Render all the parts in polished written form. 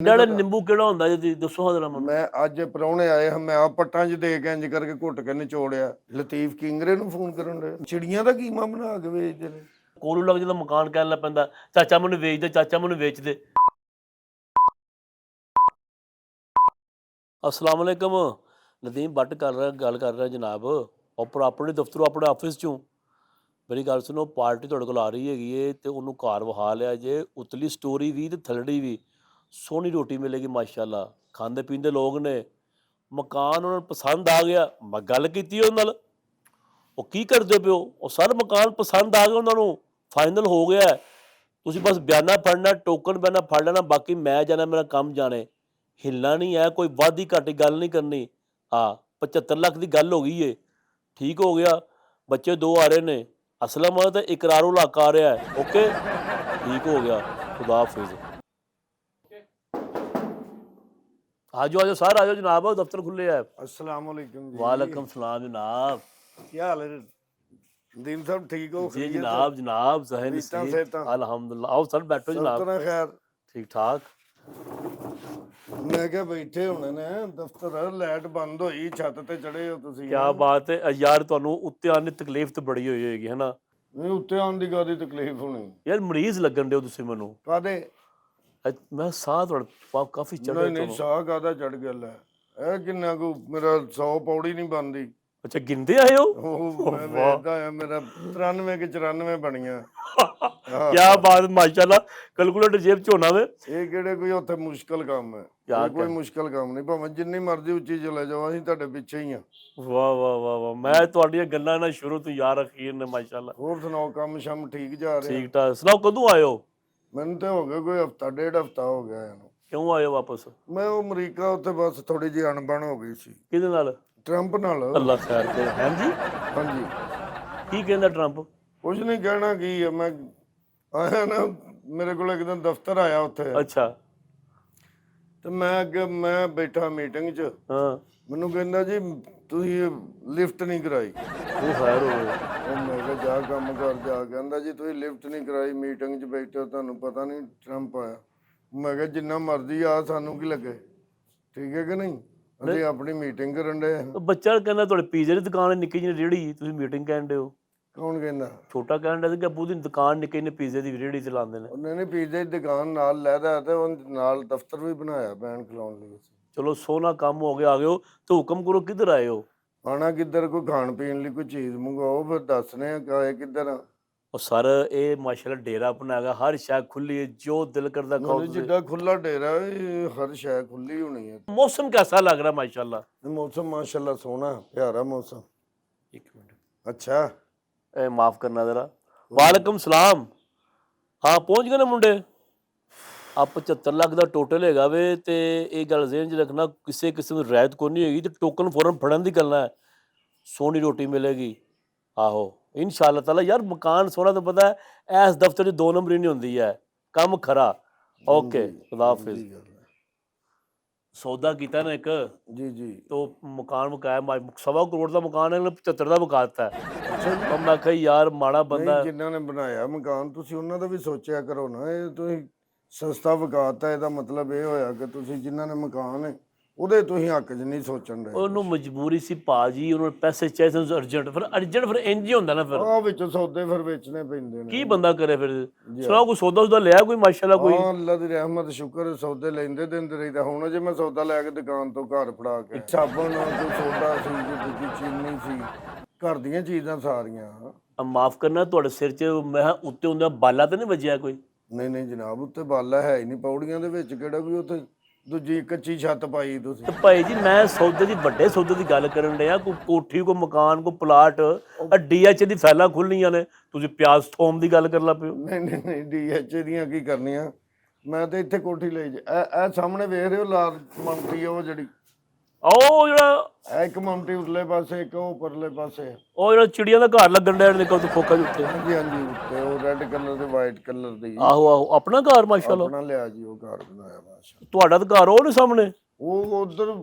ਡਾਲੇ ਨਿੰਬੂ ਕਿਹੜਾ ਹੁੰਦਾ ਜੀ ਦੱਸੋ ਜਰਾ ਮੈਨੂੰ। ਮੈਂ ਅੱਜ ਪ੍ਰਾਹੁਣੇ ਆਏ ਹਾਂ, ਮੈਂ ਆ ਪੱਟਾਂ 'ਚ ਦੇ ਕੇ ਇੰਜ ਕਰਕੇ ਘੁੱਟ ਕੇ ਨਿਚੋੜਿਆ। ਲਤੀਫ ਕਿੰਗਰੇ ਨੂੰ ਫੋਨ ਕਰਨ ਦੇ ਚਿੜੀਆਂ ਦਾ ਕੀਮਾ ਬਣਾ ਕੇ ਵੇਚਦੇ ਨੇ। ਕੋਲੂ ਲੱਗ ਜਾਂਦਾ ਮਕਾਨ ਕਹਿਣ ਲੱਗ ਪੈਂਦਾ ਚਾਚਾ ਮੈਨੂੰ ਵੇਚ ਦੇ, ਚਾਚਾ ਮੈਨੂੰ ਵੇਚ ਦੇ। ਅਸਲਾਮ ਵਾਲੇਕਮ, ਨਦੀਮ ਬੱਟ ਗੱਲ ਕਰ ਰਿਹਾ ਜਨਾਬ। ਆਪਣੇ ਦਫ਼ਤਰੋਂ ਆਪਣੇ ਆਫਿਸ 'ਚੋਂ ਮੇਰੀ ਗੱਲ ਸੁਣੋ, ਪਾਰਟੀ ਤੁਹਾਡੇ ਕੋਲ ਆ ਰਹੀ ਹੈਗੀ ਏ ਅਤੇ ਉਹਨੂੰ ਘਰ ਵਿਖਾ ਲਿਆ ਜੇ। ਉਤਲੀ ਸਟੋਰੀ ਵੀ ਅਤੇ ਥੱਲੜੀ ਵੀ ਸੋਹਣੀ ਰੋਟੀ ਮਿਲੇਗੀ ਮਾਸ਼ਾਅੱਲਾ। ਖਾਂਦੇ ਪੀਂਦੇ ਲੋਕ ਨੇ, ਮਕਾਨ ਉਹਨਾਂ ਨੂੰ ਪਸੰਦ ਆ ਗਿਆ। ਮੈਂ ਗੱਲ ਕੀਤੀ ਉਹਦੇ ਨਾਲ, ਉਹ ਕੀ ਕਰਦੇ ਪਿਓ, ਉਹ ਸਰ ਮਕਾਨ ਪਸੰਦ ਆ ਗਿਆ ਉਹਨਾਂ ਨੂੰ, ਫਾਈਨਲ ਹੋ ਗਿਆ। ਤੁਸੀਂ ਬਸ ਬਿਆਨਾ ਫੜਨਾ, ਟੋਕਨ ਬਿਆਨਾ ਫੜ ਲੈਣਾ, ਬਾਕੀ ਮੈਂ ਜਾਣਾ, ਮੇਰਾ ਕੰਮ ਜਾਣੇ। ਹਿੱਲਣਾ ਨਹੀਂ ਹੈ, ਕੋਈ ਵਾਧੀ ਘਾਟੀ ਗੱਲ ਨਹੀਂ ਕਰਨੀ। ਹਾਂ 75 ਲੱਖ ਦੀ ਗੱਲ ਹੋ ਗਈ ਏ, ਠੀਕ ਹੋ ਗਿਆ। ਬੱਚੇ 2 ਆ ਰਹੇ ਨੇ, ਅਸਲਮ ਤੇ ਇਕਰਾਰੁਲ ਇਲਾਕਾ ਆ ਰਿਹਾ ਹੈ। ਓਕੇ ਠੀਕ ਹੋ ਗਿਆ, ਖੁਦਾ ਹਾਫਿਜ਼। ਆਜੋ ਆਜੋ ਸਰ, ਆਜੋ ਜਨਾਬ, ਦਫ਼ਤਰ ਖੁੱਲੇ ਹੈ। अस्सलाम वालेकुम जी। वालेकुम सलाम जनाब। क्या हाल है दीन साहब, ठीक हो? जी जनाब, जनाब जहन नसीब अल्हम्दुलिल्लाह। आओ सर बैठो जनाब। खैर ठीक ठाक। मैं क्या बैठे होने ने दफ्तर, लाइट बंद होई, छत ते चढ़े हो तुसी। क्या बात है यार, ਤੁਹਾਨੂੰ ਉੱਤੇ ਆਉਣ ਦੀ ਤਕਲੀਫ ਤੇ ਬੜੀ ਹੋਈ ਹੋਏਗੀ ਹੈ ਨਾ। नहीं उत्ते आने दी कादी तकलीफ होनी ਯਾਰ ਮਰੀਜ਼ ਲੱਗਣ ਦਿਓ ਤੁਸੀਂ ਮੈਨੂੰ। कादे? ਮੈਂ ਸਾਹ ਤੁਹਾਡਾ ਕਾਫੀ ਚੜ੍ਹ नहीं नहीं साह कादा चढ़ गया लै ए किन्ना को मेरा 100 पौड़ी नहीं बनदी। ਅੱਛਾ ਗਿਣਦੇ ਆਏ ਹੋ? मैं वेखदा आ मेरा 93 के 94 ਬਣੀਆਂ। क्या बात, माशाल्लाह। कैलकुलेटर जेब ਚ ਹੋਣਾ ਵੇ। ਇਹ ਕਿਹੜੇ ਕੋਈ ਉੱਥੇ ਮੁਸ਼ਕਲ ਕੰਮ ਹੈ? ਕੋਈ ਮੁਸ਼ਕਲ ਕੰਮ ਨਹੀਂ, ਭਾਵੇਂ ਜਿੰਨੀ ਮਰਜ਼ੀ ਉੱਚੀ ਚਲੇ ਜਾਓ, ਅਸੀਂ ਤੁਹਾਡੇ ਪਿੱਛੇ ਹੀ ਆ। ਵਾਹ ਵਾਹ ਵਾਹ ਵਾਹ, ਮੈਂ ਤੁਹਾਡੀਆਂ ਗੱਲਾਂ ਨਾਲ ਸ਼ੁਰੂ ਤੋਂ ਯਾਰ ਅਖੀਰ ਨੇ ਮਾਸ਼ਾਅੱਲਾ। ਹੋਰ ਸੁਣਾਓ, ਕੰਮ ਸ਼ਮ ਠੀਕ ਜਾ ਰਿਹਾ? ਠੀਕ ਠਾਕ। ਸੁਣਾਓ ਕਦੋਂ ਆਏ ਹੋ? ਮੈਨੂੰ ਤੇ ਹੋ ਗਿਆ ਕੋਈ ਹਫਤਾ ਡੇਢ ਹਫਤਾ ਹੋ ਗਿਆ ਇਹਨੂੰ। ਕਿਉਂ ਆਏ ਹੋ ਵਾਪਸ? ਮੈਂ ਉਹ ਅਮਰੀਕਾ ਉੱਥੇ ਬਸ ਥੋੜੀ ਜਿਹੀ ਅਣਬਣ ਹੋ ਗਈ ਸੀ। ਕਿਹਦੇ ਨਾਲ? ਟਰੰਪ ਨਾਲ। ਅੱਲਾ ਖੈਰ ਕਰੇ। ਹਾਂਜੀ ਹਾਂਜੀ। ਕੀ ਕਹਿੰਦਾ ਟਰੰਪ? ਕੁਝ ਨਹੀਂ ਕਹਿਣਾ ਕੀ ਹੈ, ਮੈਂ ਆਇਆ ਨਾ, ਮੇਰੇ ਕੋਲ ਇੱਕ ਦਿਨ ਦਫ਼ਤਰ ਆਇਆ ਉੱਥੇ। ਅੱਛਾ। ਤੇ ਮੈਂ ਅੱਗੇ ਮੈਂ ਬੈਠਾ ਮੀਟਿੰਗ 'ਚ, ਹਾਂ। ਮੈਨੂੰ ਕਹਿੰਦਾ ਜੀ ਤੁਸੀਂ ਲਿਫਟ ਨਹੀਂ ਕਰਾਈ। ਉਹ ਖੈਰ ਹੋਵੇ। ਮੈਂ ਕਿਹਾ ਜਾ ਕੰਮ ਕਰ ਜਾ। ਕਹਿੰਦਾ ਜੀ ਤੁਸੀਂ ਲਿਫਟ ਨਹੀਂ ਕਰਾਈ, ਮੀਟਿੰਗ 'ਚ ਬੈਠੇ ਹੋ, ਤੁਹਾਨੂੰ ਪਤਾ ਨਹੀਂ ਟਰੰਪ ਆਇਆ। ਮੈਂ ਕਿਹਾ ਜਿੰਨਾ ਮਰਜ਼ੀ ਆ, ਸਾਨੂੰ ਕੀ ਲੱਗੇ, ਠੀਕ ਹੈ ਕਿ ਨਹੀਂ? ਅਸੀਂ ਆਪਣੀ ਮੀਟਿੰਗ ਕਰਨ ਡਏ ਹਾਂ। ਬੱਚਾ ਕਹਿੰਦਾ ਤੁਹਾਡੇ ਪੀਜ਼ੇ ਦੀ ਦੁਕਾਨ ਨਿੱਕੀ ਜਿਹੀ ਰੇਹੜੀ, ਤੁਸੀਂ ਮੀਟਿੰਗ ਕਹਿਣ ਡਏ ਹੋ। ਕੌਣ ਕਹਿੰਦਾ? ਛੋਟਾ ਕਹਿਣ ਡਿਆ ਸੀ ਕਿ ਅੱਬੂ ਦੀ ਦੁਕਾਨ ਨਿੱਕੀ ਜਿਹੀ ਪੀਜ਼ੇ ਦੀ ਰੇਹੜੀ ਚਲਾਉਂਦੇ ਨੇ। ਉਹਨੇ ਨਹੀਂ ਪੀਜ਼ੇ ਦੀ ਦੁਕਾਨ ਨਾਲ ਲੈਦਾ ਤੇ ਉਹ ਨਾਲ ਦਫ਼ਤਰ ਵੀ ਬਣਾਇਆ ਬੈਨ ਖਲਾਉਣ ਲਈ। ਚਲੋ ਸੋਹਣਾ ਕੰਮ ਹੋ ਗਿਆ, ਆ ਗਏ ਹੋ ਤੇ ਹੁਕਮ ਕਰੋ ਕਿੱਧਰ ਆਏ ਹੋ? ਆਣਾ ਕਿੱਧਰ, ਕੋਈ ਖਾਣ ਪੀਣ ਲਈ ਕੋਈ ਚੀਜ਼ ਮੰਗਵਾਓ, ਫਿਰ ਦੱਸਨੇ ਆ ਕਾਏ ਕਿੱਧਰ ਆ। ਉਹ ਸਰ ਇਹ ਮਾਸ਼ਾਅੱਲਾ ਡੇਰਾ ਬਣਾਇਆ ਗਿਆ, ਹਰ ਸ਼ੈ ਖੁੱਲੀ ਹੈ, ਜੋ ਦਿਲ ਕਰਦਾ ਖਾਓ ਤੁਸੀਂ। ਜਿੱਡਾ ਖੁੱਲਾ ਡੇਰਾ ਇਹ ਹਰ ਸ਼ੈ ਖੁੱਲੀ ਹੋਣੀ ਹੈ। ਮੌਸਮ ਕੈਸਾ ਲੱਗ ਰਿਹਾ ਮਾਸ਼ਾਅੱਲਾ? ਮੌਸਮ ਮਾਸ਼ਾਅੱਲਾ ਸੋਹਣਾ ਪਿਆਰਾ ਮੌਸਮ। ਇੱਕ ਮਿੰਟ, ਅੱਛਾ ਇਹ ਮਾਫ ਕਰਨਾ ਜ਼ਰਾ। ਵਾਲੇਕੁਮ ਸਲਾਮ। ਹਾਂ ਪਹੁੰਚ ਗਏ ਨੇ ਮੁੰਡੇ। ਆ 75 ਲੱਖ ਦਾ ਟੋਟਲ ਹੈਗਾ ਵੇ, ਤੇ ਇਹ ਗੱਲ ਜ਼ਿਹਨ 'ਚ ਰੱਖਣਾ, ਕਿਸੇ ਕਿਸਮ ਦੀ ਰਿਆਇਤ ਕੋਈ ਨਹੀਂ ਹੋਏਗੀ ਤੇ ਟੋਕਨ ਫੌਰਨ ਫੜਨ ਦੀ ਗੱਲ ਹੈ। ਸੋਹਣੀ ਰੋਟੀ ਮਿਲੇਗੀ। ਆਹੋ ਇਨਸ਼ਾਅੱਲਾ ਤਾਲਾ। ਯਾਰ ਮਕਾਨ ਸੋਹਣਾ ਤਾਂ ਪਤਾ ਹੈ, ਇਸ ਦਫ਼ਤਰ 'ਚ 2 ਨੰਬਰੀ ਨਹੀਂ ਹੁੰਦੀ ਹੈ, ਕੰਮ ਖਰਾ। ਓਕੇ ਖੁਦਾ ਹਾਫਿਜ਼। ਸੌਦਾ ਕੀਤਾ ਨਾ ਇੱਕ ਜੀ ਜੀ, तो मकान मुकाया, 1.25 करोड़ का मकान है, 75 का मुकाता है। तो मैं कहा यार माड़ा बंदा। ਜਿਨ੍ਹਾਂ ਨੇ ਬਣਾਇਆ ਮਕਾਨ ਤੁਸੀਂ ਉਹਨਾਂ ਦਾ ਵੀ ਸੋਚਿਆ ਕਰੋ ਨਾ। ਇਹ ਤੁਸੀਂ ਸਸਤਾ ਵਿਕਾਤਾ, ਇਹਦਾ ਮਤਲਬ ਇਹ ਹੋਇਆ ਕਿ ਤੁਸੀਂ ਜਿਨ੍ਹਾਂ ਨੇ ਮਕਾਨ ਹੈ ਉਹਦੇ ਤੁਸੀਂ ਹੱਕ 'ਚ ਨਹੀਂ ਸੋਚਣ ਰਹੇ। ਉਹਨੂੰ ਮਜਬੂਰੀ ਸੀ ਭਾਜੀ, ਉਹਨਾਂ ਨੂੰ ਪੈਸੇ ਚਾਹੀਦੇ ਸੀ ਅਰਜੈਂਟ, ਫਿਰ ਇੰਜ ਹੀ ਹੁੰਦਾ ਨਾ। ਫਿਰ ਆਹ ਵਿੱਚੋਂ ਸੌਦੇ ਫਿਰ ਵੇਚਣੇ ਪੈਂਦੇ ਨੇ, ਕੀ ਬੰਦਾ ਕਰੇ ਫਿਰ। ਸੁਣਾਓ ਕੋਈ ਸੌਦਾ ਸੁਦਾ ਲਿਆ ਕੋਈ ਮਾਸ਼ਾਅੱਲਾ ਕੋਈ? ਹਾਂ ਅੱਲਾ ਦੀ ਰਹਿਮਤ ਸ਼ੁਕਰ, ਸੌਦੇ ਲੈਂਦੇ ਦਿੰਦੇ ਰਹੀਦਾ। ਹੁਣ ਜੇ ਮੈਂ ਸੌਦਾ ਲੈ ਕੇ ਦੁਕਾਨ ਤੋਂ ਘਰ ਫੜਾ ਕੇ, ਸਾਬਣ ਕੋਈ ਸੌਦਾ ਸੀ, ਕੋਈ ਦੂਜੀ ਚੀਨੀ ਸੀ, ਘਰ ਦੀਆਂ ਚੀਜ਼ਾਂ ਸਾਰੀਆਂ। ਮਾਫ ਕਰਨਾ, ਤੁਹਾਡੇ ਸਿਰ 'ਚ ਮੈਂ ਉੱਤੇ ਹੁੰਦਾ ਬਾਲਾ ਤਾਂ ਨਹੀਂ ਵੱਜਿਆ ਕੋਈ? ਨਹੀਂ ਨਹੀਂ ਜਨਾਬ, ਉੱਤੇ ਬਾਲਾ ਹੈ ਹੀ ਨਹੀਂ, ਪੌੜੀਆਂ ਦੇ ਵਿੱਚ ਕਿਹੜਾ ਵੀ ਉੱਥੇ ਦੂਜੀ ਕੱਚੀ ਛੱਤ ਪਾਈ ਤੁਸੀਂ। ਤੇ ਭਾਈ ਜੀ ਮੈਂ ਸੌਦੇ ਦੀ, ਵੱਡੇ ਸੌਦੇ ਦੀ ਗੱਲ ਕਰਨ ਡਿਆ। ਕੋਈ ਕੋਠੀ, ਕੋਈ ਮਕਾਨ, ਕੋਈ ਪਲਾਟ, DH ਦੀ ਫਾਈਲਾਂ ਖੁੱਲ੍ਹੀਆਂ ਨੇ, ਤੁਸੀਂ ਪਿਆਜ਼ ਥੋਮ ਦੀ ਗੱਲ ਕਰਨ ਲੱਗ ਪਏ ਹੋ। ਨਹੀਂ ਨਹੀਂ ਨਹੀਂ, DH ਦੀਆਂ ਕੀ ਕਰਨੀਆਂ, ਮੈਂ ਤਾਂ ਇੱਥੇ ਕੋਠੀ ਲਈ ਜੇ। ਇਹ ਸਾਹਮਣੇ ਵੇਖ ਰਹੇ ਹੋ ਲਾਲ ਮਮਟੀ, ਉਹ ਜਿਹੜੀ ਉਹ ਜਿਹੜਾ ਇਹ ਇੱਕ ਮਮਟੀ ਉਰਲੇ ਪਾਸੇ, ਇੱਕ ਉਹ ਪਰਲੇ ਪਾਸੇ, ਉਹ ਜਿਹੜਾ ਚਿੜੀਆਂ ਦਾ ਘਰ ਲੱਗਣ ਡਿਆ ਨਿਕਲ ਤੋਂ ਖੋਖਾ ਦੇ ਉੱਤੇ। ਹਾਂਜੀ ਹਾਂਜੀ, ਉੱਤੇ ਉਹ ਰੈੱਡ ਕਲਰ ਤੇ ਵਾਈਟ ਕਲਰ ਦੀ। ਆਹੋ ਆਹੋ, ਆਪਣਾ ਘਰ ਮਾਸ਼ਾਅੱਲਾ। ਆਪਣਾ ਲਿਆ ਜੀ, ਉਹ ਘਰ ਬਣਾਇਆ ਮਾਸ਼ਾਅੱਲਾ। ਤੁਹਾਡਾ ਤਾਂ ਘਰ ਉਹ ਨੇ ਸਾਹਮਣੇ। ਉਹ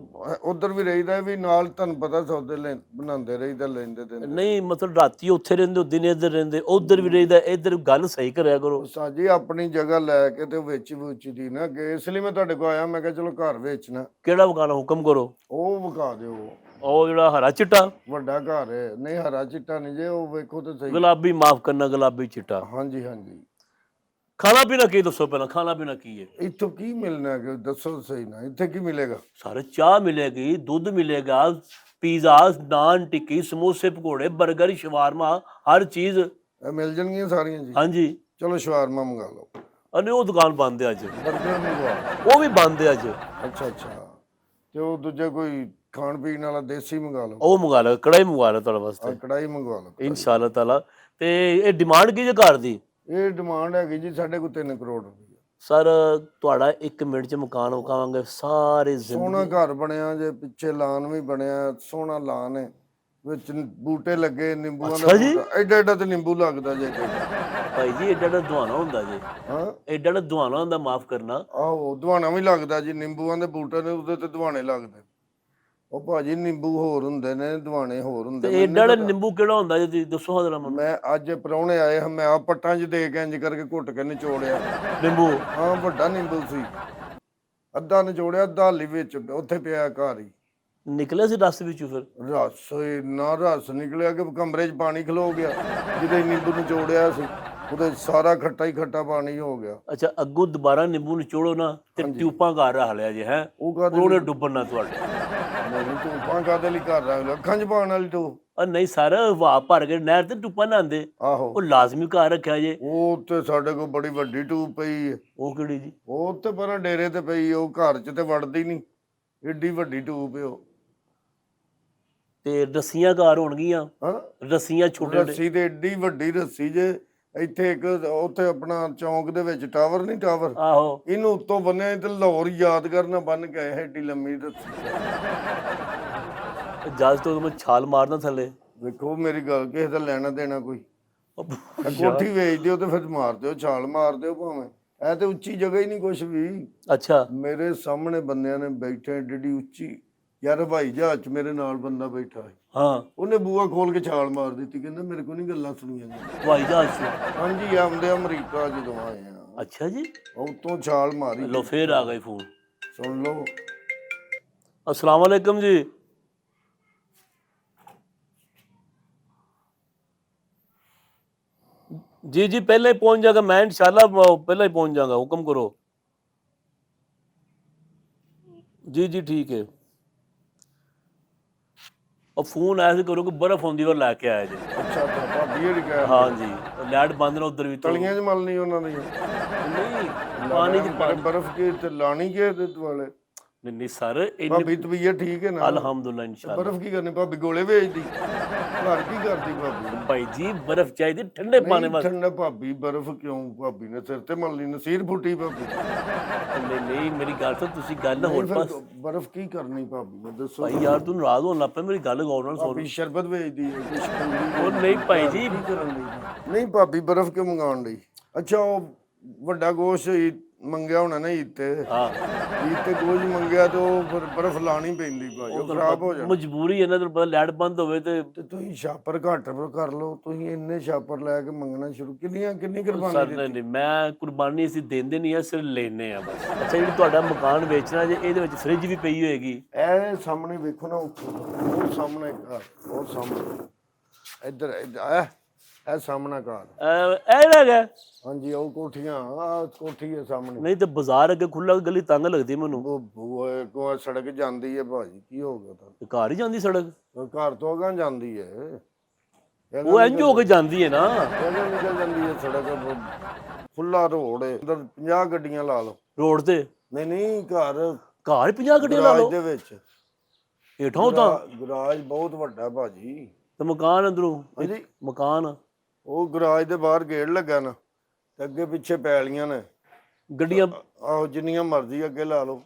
ਉਧਰ ਵੀ ਰਹੀਦਾ ਵੀ ਨਾਲ, ਤੁਹਾਨੂੰ ਪਤਾ ਸੌਦੇ ਬਣਾਉਂਦੇ ਰਹੀਦਾ, ਲੈਂਦੇ ਦਿੰਦੇ। ਨਹੀਂ ਮਤਲਬ ਰਾਤੀ ਉੱਥੇ ਰਹਿੰਦੇ ਹੋ, ਦਿਨੇ ਇੱਧਰ ਰਹਿੰਦੇ, ਉਧਰ ਵੀ ਰਹੀਦਾ, ਇੱਧਰ ਗੱਲ ਸਹੀ ਕਰਿਆ ਕਰੋ। ਸਾਜੀ ਆਪਣੀ ਜਗ੍ਹਾ ਲੈ ਕੇ ਤੇ ਵੇਚੀ ਵੂਚੀ ਦੀ ਨਾ ਕਿ, ਇਸ ਲਈ ਮੈਂ ਤੁਹਾਡੇ ਕੋਲ ਆਇਆ। ਮੈਂ ਕਿਹਾ ਚਲੋ ਘਰ ਵੇਚਣਾ। ਕਿਹੜਾ ਮਕਾਨ, ਹੁਕਮ ਕਰੋ। ਉਹ ਵਿਖਾ ਦਿਓ। ਉਹ ਜਿਹੜਾ ਹਰਾ ਚਿੱਟਾ ਵੱਡਾ ਘਰ ਹੈ। ਨਹੀਂ ਹਰਾ ਚਿੱਟਾ ਨਹੀਂ ਜੇ, ਉਹ ਵੇਖੋ ਤੇ ਸਹੀ। ਗੁਲਾਬੀ, ਮਾਫ ਕਰਨਾ, ਗੁਲਾਬੀ ਚਿੱਟਾ। ਹਾਂਜੀ ਹਾਂਜੀ। ਖਾਣਾ ਪੀਣਾ ਕੀ ਦੱਸੋ ਪਹਿਲਾਂ, ਖਾਣਾ ਪੀਣਾ ਕੀ ਹੈ ਇੱਥੋਂ ਕੀ ਮਿਲਣਾ ਕਿ ਦੱਸੋ ਸਹੀ ਨਾ, ਇੱਥੇ ਕੀ ਮਿਲੇਗਾ? ਸਾਰੇ ਚਾਹ ਮਿਲੇਗੀ, ਦੁੱਧ ਮਿਲੇਗਾ, ਪੀਜ਼ਾ, ਨਾਨ, ਟਿੱਕੀ, ਸਮੋਸੇ, ਪਕੌੜੇ, 버ਗਰ, ਸ਼ਵਾਰਮਾ, ਹਰ ਚੀਜ਼ ਇਹ ਮਿਲ ਜਾਣਗੀਆਂ ਸਾਰੀਆਂ ਜੀ? ਹਾਂਜੀ। ਚਲੋ ਸ਼ਵਾਰਮਾ ਮੰਗਾ ਲਓ। ਅਨੇ ਉਹ ਦੁਕਾਨ ਬੰਦ ਹੈ ਅੱਜ, ਬਰਗਰ ਮੰਗਵਾ ਲਓ। ਉਹ ਵੀ ਬੰਦ ਹੈ ਅੱਜ। ਅੱਛਾ ਅੱਛਾ। ਤੇ ਉਹ ਦੂਜਾ ਕੋਈ ਖਾਣ ਪੀਣ ਵਾਲਾ ਦੇਸੀ ਮੰਗਾ ਲਓ। ਉਹ ਮੰਗਾ ਲਓ, ਕੜਾਈ ਮੰਗਾ ਲਓ ਤੁਹਾਡੇ ਵਾਸਤੇ, ਕੜਾਈ ਮੰਗਵਾ ਲਓ। ਇਨਸ਼ਾਅੱਲਾ ਤਾਲਾ। ਤੇ ਇਹ ਡਿਮਾਂਡ ਕੀ ਜੇ ਘਰ ਦੀ? ਇਹ ਡਿਮਾਂਡ ਹੈਗੀ ਜੀ ਸਾਡੇ ਕੋਲ 3 ਕਰੋੜ ਰੁਪਏ। ਸਰ ਤੁਹਾਡਾ 1 ਮਿੰਟ ਚ ਮਕਾਨ ਵਿਕਾਵਾਂਗੇ ਸਾਰੇ ਸੋਹਣਾ ਘਰ ਬਣਿਆ ਜੇ, ਪਿੱਛੇ ਲਾਨ ਵੀ ਬਣਿਆ, ਸੋਹਣਾ ਲਾਨ ਹੈ, ਵਿੱਚ ਬੂਟੇ ਲੱਗੇ, ਨਿੰਬੂਆਂ ਦਾ ਅੱਛਾ ਜੀ। ਬੂਟਾ, ਐਡਾ ਐਡਾ ਤੇ ਨਿੰਬੂ ਲੱਗਦਾ ਜੇ। ਭਾਈ ਜੀ ਏਡਾ ਏਡਾ ਦੁਆਨਾ ਹੁੰਦਾ ਜੀ, ਹਾਂ ਏਡਾ ਏਡਾ ਦੁਆਨਾ ਹੁੰਦਾ, ਮਾਫ ਕਰਨਾ। ਆਹੋ ਦਵਾਣਾ ਵੀ ਲੱਗਦਾ ਜੀ, ਨਿੰਬੂਆਂ ਦੇ ਬੂਟੇ ਨੇ ਉਹਦੇ ਤੇ ਦਵਾਣੇ ਲੱਗਦੇ। ਉਹ ਭਾਜੀ ਨਿੰਬੂ ਹੋਰ ਹੁੰਦੇ ਨੇ, ਦਵਾਣੇ ਹੋਰ ਹੁੰਦੇ। ਤੇ ਏਡਾ ਏਡਾ ਨਿੰਬੂ ਕਿਹੜਾ ਹੁੰਦਾ ਜੀ, ਤੁਸੀਂ ਦੱਸੋ ਹਾਂ ਜਰਾ ਮੈਨੂੰ। ਮੈਂ ਅੱਜ ਪ੍ਰਾਹੁਣੇ ਆਏ ਹਾਂ, ਮੈਂ ਆ ਪੱਟਾਂ 'ਚ ਦੇ ਕੇ ਇੰਜ ਕਰਕੇ ਘੁੱਟ ਕੇ ਨਿਚੋੜਿਆ ਨਿੰਬੂ ਹਾਂ, ਵੱਡਾ ਨਿੰਬੂ ਸੀ, ਅੱਧਾ ਨਿਚੋੜਿਆ, ਅੱਧਾ ਹਾਲੀ ਵਿੱਚ ਉੱਥੇ ਪਿਆ ਘਰ ਹੀ। ਨਿਕਲਿਆ ਸੀ ਰਸ ਵਿੱਚੋਂ ਫਿਰ? ਰਸ ਇੰਨਾ ਰਸ ਨਿਕਲਿਆ ਕਿ ਕਮਰੇ 'ਚ ਪਾਣੀ ਖਲੋ ਗਿਆ। ਜਿਹਦੇ ਨਿੰਬੂ ਨਿਚੋੜਿਆ ਸੀ ਉਹਦੇ ਸਾਰਾ ਖੱਟਾ ਹੀ ਖੱਟਾ ਪਾਣੀ ਹੋ ਗਿਆ। ਅੱਛਾ, ਅੱਗੋਂ ਦੁਬਾਰਾ ਨਿੰਬੂ ਨਿਚੋੜੋ ਨਾ ਤੇ ਟਿਊਪਾਂ ਘਰ ਰੱਖ ਲਿਆ ਜੇ, ਹੈ ਉਹ ਕਾਹਦੇ ਉਹਨੇ ਡੁੱਬਣ ਨਾ ਤੁਹਾਡੇ। ਨਹੀਂ ਟੂਪਾਂ ਕਾਹਦੇ ਲਈ ਘਰ ਰੱਖ ਲਿਆ? ਅੱਖਾਂ 'ਚ ਪਾਉਣ ਵਾਲੀ ਟੂਪ? ਨਹੀਂ ਸਰ, ਵਾਹ ਭਰ ਕੇ ਨਹਿਰ ਤੇ ਟੂਪਾਂ ਨਹਾਉਂਦੇ, ਆਹੋ ਉਹ ਲਾਜ਼ਮੀ ਘਰ ਰੱਖਿਆ ਜੇ। ਉਹ ਤੇ ਸਾਡੇ ਕੋਲ ਬੜੀ ਵੱਡੀ ਟੂਬ ਪਈ ਹੈ। ਉਹ ਕਿਹੜੀ ਜੀ? ਉਹ ਤੇ ਪਰ ਡੇਰੇ ਤੇ ਪਈ, ਉਹ ਘਰ 'ਚ ਤੇ ਵੜਦੀ ਨਹੀਂ, ਏਡੀ ਵੱਡੀ ਟੂਬ ਹੈ ਉਹ। ਤੇ ਰੱਸੀਆਂ ਘਰ ਹੋਣਗੀਆਂ, ਹਾਂ ਰੱਸੀਆਂ ਛੋਟੇ। ਰੱਸੀ ਤੇ ਏਡੀ ਵੱਡੀ ਰੱਸੀ ਜੇ। ਇੱਥੇ ਇੱਕ ਉੱਥੇ ਆਪਣਾ ਚੌਂਕ ਦੇ ਵਿੱਚ ਟਾਵਰ ਨਹੀਂ, ਟਾਵਰ, ਆਹੋ ਇਹਨੂੰ ਉੱਤੋਂ ਬੰਨਿਆ ਤੇ ਲਾਹੌਰ ਯਾਦ ਕਰਨਾ ਬੰਨ ਕੇ ਆਏ, ਏਡੀ ਲੰਮੀ ਰੱਸੀ। ਜੱਜ ਤੋਂ ਮੈਂ ਛਾਲ ਮਾਰਨਾ ਥੱਲੇ। ਵੇਖੋ ਮੇਰੀ ਗੱਲ, ਕਿਸੇ ਦਾ ਲੈਣਾ ਦੇਣਾ ਕੋਈ? ਉਹ ਕੋਠੀ ਵੇਚ ਦਿਓ ਤੇ ਫਿਰ ਮਾਰ ਦਿਓ, ਛਾਲ ਮਾਰ ਦਿਓ ਭਾਵੇਂ। ਇਹ ਤੇ ਉੱਚੀ ਜਗ੍ਹਾ ਹੀ ਨਹੀਂ ਕੁਛ ਵੀ। ਅੱਛਾ, ਮੇਰੇ ਸਾਹਮਣੇ ਬੰਦਿਆਂ ਨੇ ਬੈਠੇ, ਏਡੀ ਉੱਚੀ। ਯਾਰ ਹਵਾਈ ਜਹਾਜ਼ 'ਚ ਮੇਰੇ ਨਾਲ ਬੰਦਾ ਬੈਠਾ ਹੈ, ਹਾਂ ਉਹਨੇ ਬੂਹਾ ਖੋਲ ਕੇ ਛਾਲ ਮਾਰ ਦਿੱਤੀ। ਕਹਿੰਦਾ ਮੇਰੇ ਕੋਲ ਨਹੀਂ ਗੱਲਾਂ ਸੁਣੀਆਂ ਜਾਂਦੀਆਂ। ਹਵਾਈ ਜਹਾਜ਼ ਚ? ਹਾਂਜੀ ਆਉਂਦੇ ਅਮਰੀਕਾ ਜਦੋਂ ਆਏ ਆ, ਅੱਛਾ ਜੀ। ਉਤੋਂ ਛਾਲ ਮਾਰੀ। ਲੋ ਫੇਰ ਆ ਗਏ ਫੋਨ। ਸੁਣ ਲਓ। अस्सलाम वालेकुम जी। जी जी पहले ही पहुंच जाएगा, मैं इंशाल्लाह पहले ही पहुंच जाऊंगा, हुक्म करो। जी जी ठीक है। और फोन ऐसे करो कि बर्फ होंगी और लैके आया जी। ਅੱਛਾ ਅੱਛਾ ਭਾਬੀ ਇਹ ਕਹਿ हाँ जी, लाइट बंद ना उधर भी तो ਤਲੀਆਂ 'ਚ ਮਲਣੀ ਉਹਨਾਂ ਦੀ नहीं पानी च पानी ਬਰਫ਼ ਕੇ ਤੇ ਲਾਣੀ ਕੇ ਤੇ ਦੁਆਲੇ। नहीं नहीं सर ਭਾਬੀ ਤਬੀਅਤ ਠੀਕ ਹੈ ਨਾ? अल्हम्दुलिल्लाह इंशाल्लाह। ਬਰਫ਼ ਕੀ ਕਰਨੀ ਭਾਬੀ? ਗੋਲੇ ਵੇਚਦੀ? ਘਰ ਕੀ करती ਭਾਬੀ? भाई जी बर्फ चाहिए ठंडे पानी में। ਠੰਡਾ ਭਾਬੀ ਬਰਫ਼ ਕਿਉਂ? ਭਾਬੀ ਨੇ ਸਿਰ ਤੇ ਮਲਣੀ, ਨਸੀਰ ਫੁੱਟੀ ਭਾਬੀ। नहीं नहीं मेरी गल तो तुसी गल ना होर पास। ਬਰਫ਼ ਕੀ ਕਰਨੀ ਭਾਬੀ ਨੇ ਦੱਸੋ? भाई यार तू नाराज होन लग पे, मेरी गल गौर नाल सुन। ਭਾਬੀ ਸ਼ਰਬਤ ਵੇਚਦੀ ਹੈ ਕੁਛ ਉਹ ਨਹੀਂ ਭਾਈ ਜੀ। ਕੀ ਕਰਨ ਲਈ? ਨਹੀਂ ਭਾਬੀ ਬਰਫ਼ ਕਿਉਂ ਮੰਗਾਉਣ ਲਈ? ਅੱਛਾ ਉਹ ਵੱਡਾ ਗੋਸ਼ਤ ਮੰਗਿਆ ਹੋਣਾ ਨਾ ਈਦ ਤੇ। हाँ ਈਦ ਤੇ ਗੋਸ਼ਤ ਮੰਗਿਆ ਤੇ ਉਹ ਫਿਰ ਬਰਫ਼ ਲਾਣੀ ਪੈਂਦੀ ਭਾਈ, ਉਹ ਖਰਾਬ ਹੋ ਜਾਣਾ। ਮਜਬੂਰੀ ਹੈ ਨਾ, ਤੈਨੂੰ ਪਤਾ ਲਾਈਟ ਬੰਦ ਹੋਵੇ ਤੇ ਤੇ ਤੁਸੀਂ ਛਾਪਰ ਘੱਟ ਕਰ ਲਓ। ਤੁਸੀਂ ਇੰਨੇ ਛਾਪਰ ਲੈ ਕੇ ਮੰਗਣਾ ਸ਼ੁਰੂ, ਕਿੰਨੀ ਕੁਰਬਾਨੀ ਸਰ ਦਿੱਤੀ? ਨਹੀਂ, ਮੈਂ ਕੁਰਬਾਨੀ ਅਸੀਂ ਦਿੰਦੇ ਨਹੀਂ ਆ, ਸਿਰ ਲੈਨੇ ਆ ਬਸ। ਅੱਛਾ ਜਿਹੜੀ ਤੁਹਾਡਾ ਮਕਾਨ ਵੇਚਣਾ ਜੇ, ਇਹਦੇ ਵਿੱਚ ਫ੍ਰਿਜ ਵੀ ਪਈ ਹੋਏਗੀ? ਇਹ ਸਾਹਮਣੇ ਵੇਖੋ ਨਾ, ਉਹ ਸਾਹਮਣੇ ਘਰ, ਉਹ ਸਾਹਮਣੇ ਇੱਧਰ ਇਹ ਸਾਹਮਣਾ ਘਰ। ਇਹ ਰਹਿ ਗਿਆ? ਹਾਂਜੀ ਉਹ ਕੋਠੀਆਂ, ਆ ਕੋਠੀ ਹੈ ਸਾਹਮਣੇ। ਨਹੀਂ ਤੇ ਬਾਜ਼ਾਰ ਅੱਗੇ ਖੁੱਲਾ, ਗਲੀ ਤੰਗ ਲੱਗਦੀ ਮੈਨੂੰ। ਉਹ ਬੂਏ ਕੋ ਸੜਕ ਜਾਂਦੀ ਹੈ ਭਾਜੀ, ਕੀ ਹੋ ਗਿਆ ਤਾਂ? ਘਰ ਹੀ ਜਾਂਦੀ ਸੜਕ? ਘਰ ਤੋਂ ਅਗਾਂਹ ਜਾਂਦੀ ਹੈ, ਉਹ ਇੰਜ ਹੋ ਕੇ ਜਾਂਦੀ ਹੈ ਨਾ। ਅਗਾਂਹ ਨਿਕਲ ਜਾਂਦੀ ਹੈ ਸੜਕ, ਖੁੱਲਾ ਰੋਡ ਹੈ, ਅੰਦਰ 50 ਗੱਡੀਆਂ ਲਾ ਲਓ। ਰੋਡ ਤੇ? ਨਹੀਂ ਨਹੀਂ ਘਰ ਘਰ 50 ਗੱਡੀਆਂ ਲਾ ਲਓ ਦੇ ਵਿੱਚ। ਹੇਠਾਂ ਤਾਂ ਗਰਾਜ ਬਹੁਤ ਵੱਡਾ ਭਾਜੀ। ਤੇ ਮਕਾਨ ਅੰਦਰੋਂ? ਹਾਂਜੀ ਮਕਾਨ ਉਹ ਗਰਾਜ ਦੇ ਬਾਹਰ ਗੇਟ ਲੱਗਾ ਨਾ, ਤੇ ਅੱਗੇ ਪਿੱਛੇ ਪੈਲੀਆਂ ਨੇ, ਗੱਡੀਆਂ? ਆਹੋ ਜਿੰਨੀਆਂ ਮਰਜ਼ੀ ਅੱਗੇ ਲਾ ਲਓ,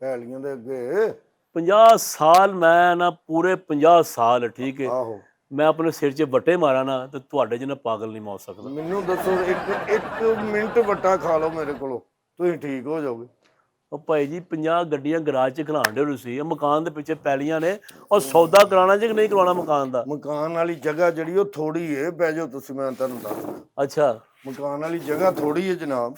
ਪੈਲੀਆਂ ਦੇ ਅੱਗੇ। 50 ਸਾਲ ਮੈਂ ਨਾ, ਪੂਰੇ 50 ਸਾਲ, ਠੀਕ ਹੈ, ਆਹੋ ਮੈਂ ਆਪਣੇ ਸਿਰ 'ਚ ਵੱਟੇ ਮਾਰਾਂ ਨਾ, ਤੇ ਤੁਹਾਡੇ ਜਿਹਾ ਪਾਗਲ ਨਹੀਂ ਮਾਰ ਸਕਦਾ। ਮੈਨੂੰ ਦੱਸੋ, ਇੱਕ ਮਿੰਟ ਵੱਟਾ ਖਾ ਲਓ ਮੇਰੇ ਕੋਲੋਂ, ਤੁਸੀਂ ਠੀਕ ਹੋ ਜਾਓਗੇ। ਉਹ ਭਾਈ ਜੀ 50 ਗੱਡੀਆਂ ਗਰਾਜ 'ਚ ਖਲਾਣ ਦੇ ਤੁਸੀਂ, ਮਕਾਨ ਦੇ ਪਿੱਛੇ ਪੈਲੀਆਂ ਨੇ, ਉਹ ਸੌਦਾ ਕਰਾਉਣਾ ਜੇ ਕਿ ਨਹੀਂ ਕਰਾਉਣਾ ਮਕਾਨ ਦਾ? ਮਕਾਨ ਵਾਲੀ ਜਗ੍ਹਾ ਜਿਹੜੀ ਉਹ ਥੋੜੀ ਏ, ਬਹਿ ਜਾਓ ਤੁਸੀਂ, ਮੈਂ ਤੁਹਾਨੂੰ ਦੱਸਦਾ। ਅੱਛਾ ਮਕਾਨ ਵਾਲੀ ਜਗ੍ਹਾ ਥੋੜੀ ਏ ਜਨਾਬ।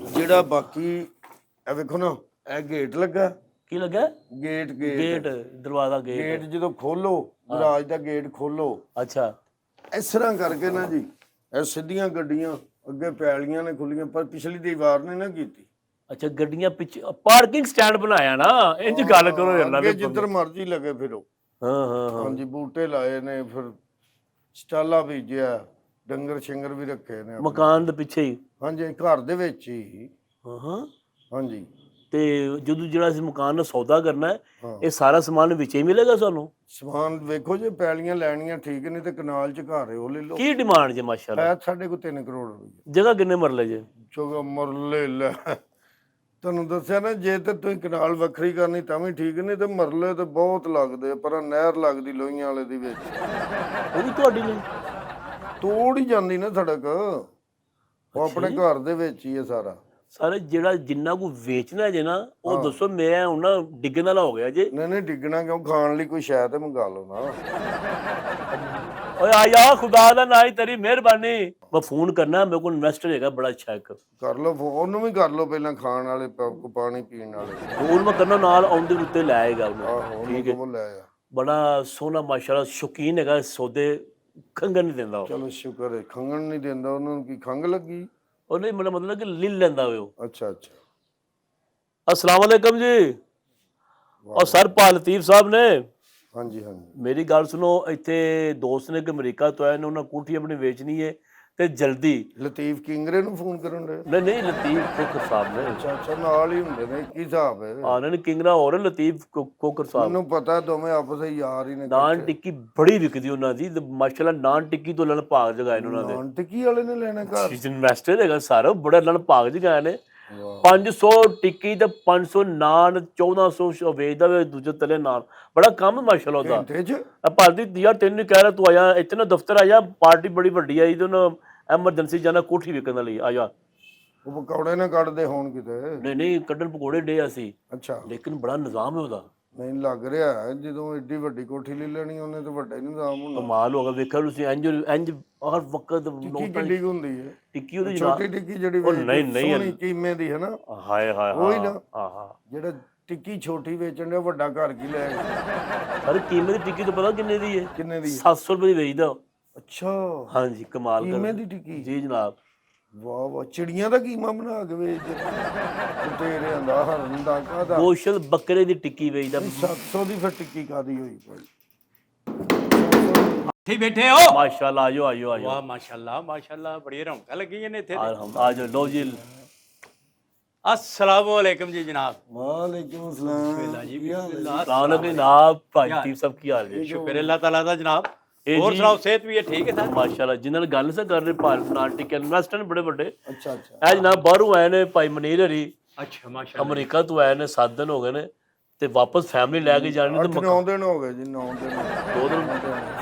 ਜਿਹੜਾ ਬਾਕੀ ਇਹ ਵੇਖੋ ਨਾ, ਇਹ ਗੇਟ ਲੱਗਾ, ਕੀ ਲੱਗਾ? ਗੇਟ ਗੇਟ, ਦਰਵਾਜ਼ਾ ਗੇਟ। ਗੇਟ ਜਦੋਂ ਖੋਲੋ, ਗਰਾਜ ਦਾ ਗੇਟ ਖੋਲੋ, ਅੱਛਾ ਇਸ ਤਰ੍ਹਾਂ ਕਰਕੇ ਨਾ ਜੀ, ਇਹ ਸਿੱਧੀਆਂ ਗੱਡੀਆਂ ਅੱਗੇ ਪੈਲੀਆਂ ਨੇ ਖੁੱਲੀਆਂ, ਪਰ ਪਿਛਲੀ ਦੀਵਾਰ ਨੇ ਨਾ ਕੀਤੀ। ਅੱਛਾ ਗੱਡੀਆਂ ਪਿੱਛੇ ਪਾਰਕਿੰਗ ਸਟੈਂਡ ਬਣਾਇਆ ਨਾ, ਇੰਜ ਗੱਲ ਕਰੋ ਯਾਰ। ਅੱਗੇ ਜਿੱਧਰ ਮਰਜ਼ੀ ਲੱਗੇ ਫਿਰੋ। ਹਾਂ ਹਾਂ ਹਾਂ। ਹਾਂਜੀ, ਬੂਟੇ ਲਾਏ ਨੇ, ਫਿਰ ਸਟਾਲਾ ਬੀਜਿਆ, ਡੰਗਰ ਸ਼ੰਗਰ ਵੀ ਰੱਖੇ ਨੇ ਆਪਣੇ। ਮਕਾਨ ਦੇ ਪਿੱਛੇ ਹੀ? ਹਾਂਜੀ, ਘਰ ਦੇ ਵਿੱਚ ਹੀ। ਹਾਂ ਹਾਂ। ਹਾਂਜੀ। ਤੇ ਜਦੋਂ ਜਿਹੜਾ ਅਸੀਂ ਮਕਾਨ ਦਾ ਸੌਦਾ ਕਰਨਾ ਹੈ, ਹਾਂ। ਇਹ ਸਾਰਾ ਸਮਾਨ ਵਿੱਚ ਹੀ ਮਿਲੇਗਾ ਸਾਨੂੰ? ਸਮਾਨ ਵੇਖੋ, ਜੇ ਪੈਲੀਆਂ ਲੈਣੀਆਂ ਠੀਕ ਨਹੀਂ ਤੇ ਕਨਾਲ ਚ ਘਰ ਹੈ, ਉਹ ਲੈ ਲਓ। ਕੀ ਡਿਮਾਂਡ ਜੇ ਮਾਸ਼ਾਅੱਲਾ? ਹੈ ਸਾਡੇ ਕੋਲ 3 ਕਰੋੜ ਰੁਪਏ। ਜਗ੍ਹਾ ਕਿੰਨੇ ਮਰਲੇ ਜੇ? ਚੋਗਾ ਮਰਲੇ ਲੈ, ਤੁਹਾਨੂੰ ਦੱਸਿਆ ਨਾ, ਜੇ ਤੇ ਤੁਸੀਂ ਕਨਾਲ ਵੱਖਰੀ ਕਰਨੀ ਤਾਂ ਵੀ ਠੀਕ, ਨਹੀਂ ਤੇ ਮਰਲੇ ਤੇ ਬਹੁਤ ਲੱਗਦੇ ਆ, ਪਰ ਨਹਿਰ ਲੱਗਦੀ ਲੋਹੀਆਂ ਵਾਲੇ ਦੀ ਵਿੱਚ, ਉਹ ਵੀ ਤੁਹਾਡੀ ਨਹੀਂ? ਤੋੜ ਹੀ ਜਾਂਦੀ ਨਾ ਸੜਕ, ਉਹ ਆਪਣੇ ਘਰ ਦੇ ਵਿੱਚ ਹੀ ਹੈ ਸਾਰਾ। ਸਾਰੇ ਜਿਹੜਾ ਜਿੰਨਾ ਕੋ ਵੇਚਣਾ ਜੇ ਨਾ, ਉਹ ਦੱਸੋ। ਮੈਂ ਹੁਣ ਨਾ ਡਿੱਗਣ ਵਾਲਾ ਹੋ ਗਿਆ ਜੇ। ਨਹੀਂ ਡਿੱਗਣਾ ਕਿਉਂ, ਖਾਣ ਲਈ ਕੋਈ ਸ਼ਾਇਦ ਤੇ ਮੰਗਾ ਲਓ ਨਾ। ਓਏ ਆ ਜਾ, ਖੁਦਾ ਦਾ ਨਾ ਹੀ ਤੇਰੀ ਮਿਹਰਬਾਨੀ। ਮੈਂ ਫੋਨ ਕਰਨਾ, ਮੇਰੇ ਕੋਲ ਇਨਵੈਸਟਰ ਹੈਗਾ ਬੜਾ ਅੱਛਾ ਇੱਕ। ਕਰ ਲਓ ਫੋਨ, ਉਹਨੂੰ ਵੀ ਕਰ ਲਓ ਪਹਿਲਾਂ, ਖਾਣ ਵਾਲੇ ਪਾਣੀ ਪੀਣ ਵਾਲੇ। ਫੋਨ ਮੈਂ ਕਰਨਾ, ਨਾਲ ਆਉਂਦੇ ਉੱਤੇ ਲੈ ਆਏਗਾ ਉਹਨੂੰ। ਠੀਕ ਹੈ, ਉਹ ਲੈ ਆ। ਬੜਾ ਸੋਹਣਾ ਮਾਸ਼ਾਅੱਲਾ, ਸ਼ੌਕੀਨ ਹੈਗਾ ਸੌਦੇ, ਖੰਗਣ ਨਹੀਂ ਦਿੰਦਾ ਉਹ। ਚਲੋ ਸ਼ੁਕਰ ਹੈ, ਖੰਗਣ ਨਹੀਂ ਦਿੰਦਾ। ਉਹਨੂੰ ਕੀ ਖੰਗ ਲੱਗੀ? ਉਹ ਨਹੀਂ, ਮੇਰਾ ਮਤਲਬ ਕਿ ਲਿਲ ਲੈਂਦਾ ਉਹ। ਅੱਛਾ ਅੱਛਾ। अस्सलाम वालेकुम जी। और सर पाल लतीफ साहब ने ਹਾਂਜੀ ਹਾਂਜੀ। मेरी गल सुनो, इत्थे दोस्त ने कि अमरीका तो आए ने, उन्हें कोठी अपनी बेचनी है ते जल्दी। ਲਤੀਫ ਕਿੰਗਰੇ ਨੂੰ ਫੋਨ ਕਰਨ ਦੇ? नहीं नहीं, लतीफ कोकर साहब ने। ਅੱਛਾ ਅੱਛਾ, ਨਾਲ ਹੀ ਹੁੰਦੇ ਨੇ, ਕੀ ਹਿਸਾਬ ਹੈ? हाँ नहीं, किंगरा और लतीफ कोकर साहब। ਮੈਨੂੰ ਪਤਾ ਦੋਵੇਂ ਆਪਸ ਵਿੱਚ ਯਾਰ ਹੀ ਨੇ। नान टिक्की बड़ी विकदी उन्होंने दी ते माशाल्लाह, नान टिक्की तो उन्होंने भाग जगाए ने उन्होंने। ਨਾਨ ਟਿੱਕੀ ਵਾਲੇ ਨੇ ਲੈਣਾ ਘਰ? इन्वेस्टर हैगा सारा, बड़ा उन्होंने भाग जगाए ने। 500 टिक्की ते 500 नान, 1400 ਵੇਚਦਾ ਵੇ ਦੂਜੇ ਤਲੇ ਨਾਨ। ਬੜਾ ਕੰਮ ਮਾਸ਼ਾਅੱਲਾ ਉਹਦਾ। ਘੰਟੇ ਚ? ਭਾਰਤੀ ਯਾਰ ਤੈਨੂੰ ਕਹਿ ਰਿਹਾ, ਤੂੰ ਆਇਆ ਇੱਥੇ ਨਾ ਦਫ਼ਤਰ ਆਇਆ, ਪਾਰਟੀ ਬੜੀ ਵੱਡੀ ਆਈ ਤੇ ਉਹਨੂੰ ਐਮਰਜੈਂਸੀ ਜਾਣਾ ਕੋਠੀ ਵਿਕਣ ਲਈ। ਆਇਆ ਉਹ ਪਕੌੜੇ ਨਾ ਕੱਢਦੇ ਹੋਣ ਕਿਤੇ? ਨਹੀਂ ਨਹੀਂ, ਕੱਢਣ ਪਕੌੜੇ ਡੇ ਅਸੀਂ, ਅੱਛਾ। ਲੇਕਿਨ ਬੜਾ ਨਿਜ਼ਾਮ ਹੈ ਉਹਦਾ। ਨਹੀਂ ਲੱਗ ਰਿਹਾ ਹੈ, ਜਦੋਂ ਏਡੀ ਵੱਡੀ ਕੋਠੀ ਲੈ ਲੈਣੀ ਉਹਨੇ ਤਾਂ ਵੱਡਾ ਹੀ ਨਿਜ਼ਾਮ ਹੋਣਾ। ਕਮਾਲ ਹੋ ਗਿਆ, ਵੇਖਿਆ ਤੁਸੀਂ ਇੰਜ ਇੰਜ ਹਰ ਵਕਤ ਟਿੱਕੀ ਕਿੱਡੀ ਕੁ ਹੁੰਦੀ ਹੈ? ਟਿੱਕੀ ਉਹਦੀ ਛੋਟੀ ਟਿੱਕੀ ਜਿਹੜੀ ਨਹੀਂ ਨਹੀਂ, ਸੋਹਣੀ ਕੀਮੇ ਦੀ ਹੈ ਨਾ? ਹਾਏ ਹਾਏ ਉਹੀ ਨਾ। ਹਾਂ ਹਾਂ। ਜਿਹੜਾ ਟਿੱਕੀ ਛੋਟੀ ਵੇਚਣ ਦਾ ਵੱਡਾ ਘਰ ਕੀ ਲੈ ਗਿਆ? ਅਰੇ ਕੀਮੇ ਦੀ ਟਿੱਕੀ ਤੋਂ ਪਤਾ ਕਿੰਨੇ ਦੀ ਹੈ? ਕਿੰਨੇ ਦੀ? 700 ਰੁਪਏ ਦੀ ਵੇਚਦਾ। ਅੱਛਾ। ਹਾਂਜੀ ਕਮਾਲ ਕਰ। ਕੀਮੇ ਦੀ ਟਿੱਕੀ? ਜੀ ਜਨਾਬ। ਵਾਹ ਵਾਹ, ਚਿੜੀਆਂ ਦਾ ਕੀਮਾ ਬਣਾ ਕੇ ਵੇਚਦੇ ਤੇਰੇ ਦਾ, ਹਰਨ ਦਾ, ਕਾਹਦਾ? ਗੋਸ਼ਤ ਬੱਕਰੇ ਦੀ ਟਿੱਕੀ ਵੇਚਦਾ। 700 ਦੀ ਫਿਰ ਟਿੱਕੀ ਕਾਦੀ ਹੋਈ ਭਾਈ? ਇੱਥੇ ਬੈਠੇ ਹੋ? ਮਾਸ਼ਾਅੱਲਾ, ਆਜੋ ਆਜੋ ਆਜੋ। ਵਾਹ ਮਾਸ਼ਾਅੱਲਾ ਮਾਸ਼ਾਅੱਲਾ, ਬੜੀ ਰੌਣਕਾਂ ਲੱਗੀਆਂ ਨੇ ਇੱਥੇ। ਆਜੋ ਲੋ ਜੀ। अस्सलामु अलैकुम जी जनाब। ਵਾਲੇਕੁਮ ਸਲਾਮ जी ਕੀ ਹਾਲ ਹੈ? राम जनाब, भाई लतीफ साहब की हाल है? शुक्र अल्लाह ताला दा जनाब। ਇਹ और ਜੀ- सुनाओ, सेहत भी है ठीक है सर? ਮਾਸ਼ਾਅੱਲਾ, ਜਿਨ੍ਹਾਂ ਨਾਲ ਗੱਲ ਸੇ ਕਰ ਰਹੇ ਭਾਰਤ ਨਾਟਿਕ ਇਨਵੈਸਟਰ ਨੇ ਬੜੇ ਵੱਡੇ। ਅੱਛਾ ਅੱਛਾ। ਇਹ ਜਨਾਬ ਬਾਹਰੋਂ ਆਏ ਨੇ, ਭਾਈ ਮਨੀਰ ਹਰੀ अच्छा माशाअल्लाह। ਅਮਰੀਕਾ ਤੋਂ ਆਏ ਨੇ, 7 ਦਿਨ ਹੋ ਗਏ ਨੇ ਤੇ ਵਾਪਸ ਫੈਮਿਲੀ ਲੈ ਕੇ ਜਾਣੀ ਤੇ 9 ਦਿਨ ਹੋ ਗਏ ਜੀ, 9 ਦਿਨ 2 ਦਿਨ,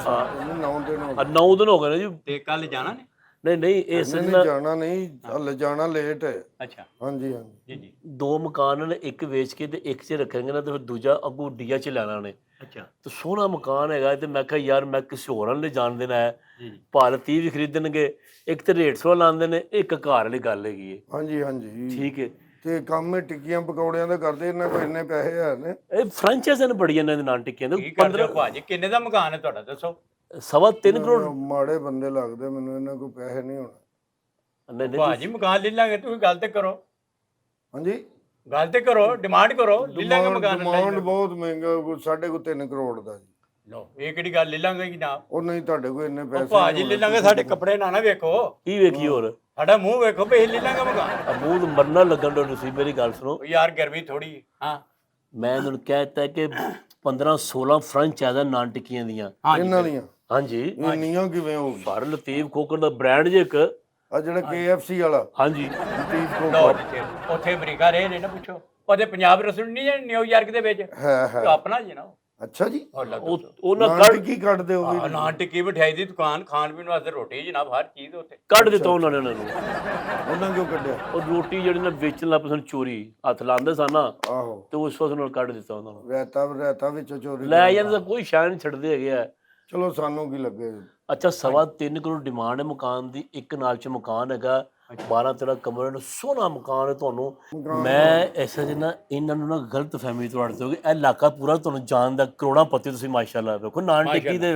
ਹਾਂ 9 ਦਿਨ ਹੋ ਗਏ। 9 ਦਿਨ ਹੋ ਗਏ ਨੇ ਜੀ। ते कल जाना ने? ਨਹੀਂ ਨਹੀਂ, ਇਸ ਨਹੀਂ ਜਾਣਾ, ਨਹੀਂ ਹਲੇ ਜਾਣਾ ਲੇਟ ਹੈ। अच्छा ਹਾਂਜੀ ਹਾਂਜੀ। जी जी। 2 ਮਕਾਨ ਨੇ, ਇੱਕ ਵੇਚ ਕੇ ਤੇ ਇੱਕ 'ਚ ਰੱਖਾਂਗੇ ਨਾ ਤੇ ਫਿਰ ਦੂਜਾ ਅੱਗੋਂ ਡੀਆ 'ਚ ਲੈਣਾ ਨੇ। अच्छा ਤੇ ਸੋਹਣਾ ਮਕਾਨ ਹੈਗਾ ਤੇ ਮੈਂ ਕਿਹਾ ਯਾਰ ਮੈਂ ਕਿਸੇ ਹੋਰਾਂ ਲਈ ਜਾਣ ਦੇਣਾ ਹੈ। जी जी। ਭਾਰਤੀ ਵੀ ਖਰੀਦਣਗੇ, ਇੱਕ ਤੇ ਰੇਟ ਸੋ ਲਾਉਂਦੇ ਨੇ, ਇੱਕ ਘਰ ਵਾਲੀ ਗੱਲ ਹੈਗੀ ਹੈ। ਹਾਂਜੀ ਹਾਂਜੀ। ਠੀਕ ਹੈ। ਤੇ ਕੰਮ ਇਹ ਟਿੱਕੀਆਂ ਪਕੌੜਿਆਂ ਦਾ ਕਰਦੇ, ਇਹਨਾਂ ਕੋਲ ਇੰਨੇ ਪੈਸੇ ਹੈ ਨੇ? ਇਹ ਫਰੈਂਚਾਈਜ਼ ਨੇ ਬੜੀਆਂ ਇਹਨਾਂ ਦੇ ਨਾਂ ਟਿੱਕੀਆਂ ਦੇ। की करदे हो भाजी? किन्ने दा मकान है तुहाडा दसो? 3.25 ਕਰੋੜ। ਮਾੜੇ ਬੰਦੇ ਲੱਗਦੇ ਮੈਨੂੰ, ਇਹਨਾਂ ਕੋਲ ਪੈਸੇ ਨਹੀਂ ਹੋਣੇ। ਨਹੀਂ ਨਹੀਂ भाजी मकान ले लांगे, तुम गल ते करो, ਹਾਂਜੀ। गल ते करो, डिमांड करो, ले लांगे मकान। ਡਿਮਾਂਡ ਬਹੁਤ ਮਹਿੰਗਾ, ਸਾਡੇ ਕੋਲ 3 ਕਰੋੜ ਦਾ ਜੀ। लो ये केड़ी गल, ले लांगे जनाब? ਉਹ ਨਹੀਂ, ਤੁਹਾਡੇ ਕੋਲ ਇੰਨੇ ਪੈਸੇ भाजी ले लांगे, साडे कपड़े ना ना वेखो, ਕੀ ਵੇਖੀ ਹੋਰ साडा मुंह वेखो भी ले लांगे मकान। ਅਬੂਦ ਮਰਨਾ ਲੱਗਣ ਦੋ ਤੁਸੀਂ। ਮੇਰੀ ਗੱਲ ਸੁਣੋ, ओ यार गर्मी थोड़ी। हां ਮੈਂ ਇਹਨਾਂ ਨੂੰ ਕਹਿਤਾ ਕਿ 15-16 ਫਰੈਂਚਾਈਜ਼ਾਂ ਨਾਨ ਟਿੱਕੀਆਂ ਦੀਆਂ। ਇਹਨਾਂ ਦੀਆਂ ਹਾਂਜੀ। ਇੰਨੀਆਂ ਕਿਵੇਂ ਹੋ ਗਈ? ਪਰ ਲਤੀਫ ਕੋਕਰ ਦਾ ਬ੍ਰਾਂਡ ਜੇ ਇੱਕ। ਆ ਜਿਹੜਾ KFC ਵਾਲਾ ਹਾਂਜੀ। ਲਤੀਫ ਕੋ ਲਓ ਜਿੱਥੇ ਉੱਥੇ ਅਮਰੀਕਾ ਰਹੇ ਨੇ ਨਾ, ਪੁੱਛੋ ਉਹਦੇ ਪੰਜਾਬ ਰਸੂਲ ਨਹੀਂ ਹੈ ਨਿਊਯਾਰਕ ਦੇ ਵਿੱਚ, ਹੈ ਤੇ ਆਪਣਾ ਜੀ ਨਾ। ਅੱਛਾ ਜੀ ਉਹ ਨਾ ਨਾਨ ਟਿੱਕੀ ਕੱਢਦੇ ਹੋ ਵੀ ਨਾਨ ਟਿੱਕੀ ਮਠਿਆਈ ਦੀ ਦੁਕਾਨ, ਖਾਣ ਪੀਣ ਵਾਸਤੇ ਰੋਟੀ ਜਨਾਬ, ਹਰ ਚੀਜ਼ ਉੱਥੇ। ਕੱਢ ਦਿੱਤਾ ਉਹਨਾਂ ਨੇ ਉਹਨਾਂ ਨੂੰ। ਉਹਨਾਂ ਕਿਉਂ ਕੱਢਿਆ? ਉਹ ਰੋਟੀ ਜਿਹੜੀ ਨਾ ਵੇਚਣ ਲੱਗ ਪਏ ਸਨ, ਚੋਰੀ ਹੱਥ ਲਾਉਂਦੇ ਸਨ ਨਾ, ਆਹੋ ਤੇ ਉਸ ਵਕਤ ਨਾਲ ਕੱਢ ਦਿੱਤਾ ਉਹਨਾਂ ਨੂੰ। ਰਹਿਤਾ ਵਿੱਚੋਂ ਚੋਰੀ ਲੈ ਕਰ- ਜਾਂਦੇ ਤਾਂ ਕੋਈ ਸ਼ਾਇਦ ਨਹੀਂ ਛੱਡਦੇ ਹੈਗੇ ਆ। ਚਲੋ ਸਾਨੂੰ ਕੀ ਲੱਗੇ। ਅੱਛਾ 3.25 ਕਰੋੜ ਡਿਮਾਂਡ ਹੈ ਮਕਾਨ ਦੀ, ਇੱਕ ਨਾਲ ਚ ਮਕਾਨ ਹੈਗਾ 12-13 ਕਮਰੇ ਦਾ ਸੋਹਣਾ ਮਕਾਨ ਹੈ। ਤੁਹਾਨੂੰ ਮੈਂ ਐਸਾ ਜਿਹਾ ਇਹਨਾਂ ਨੂੰ ਨਾ ਗਲਤ ਫਹਿਮੀ ਤੁਹਾਡੇ ਤੋਂ, ਇਹ ਇਲਾਕਾ ਪੂਰਾ ਤੁਹਾਨੂੰ ਜਾਣਦਾ, ਕਰੋੜਾਂ ਪਤੀ ਤੁਸੀਂ ਮਾਸ਼ਾਅੱਲਾ ਵੇਖੋ, ਨਾਨ ਟਿੱਕੀ ਦੇ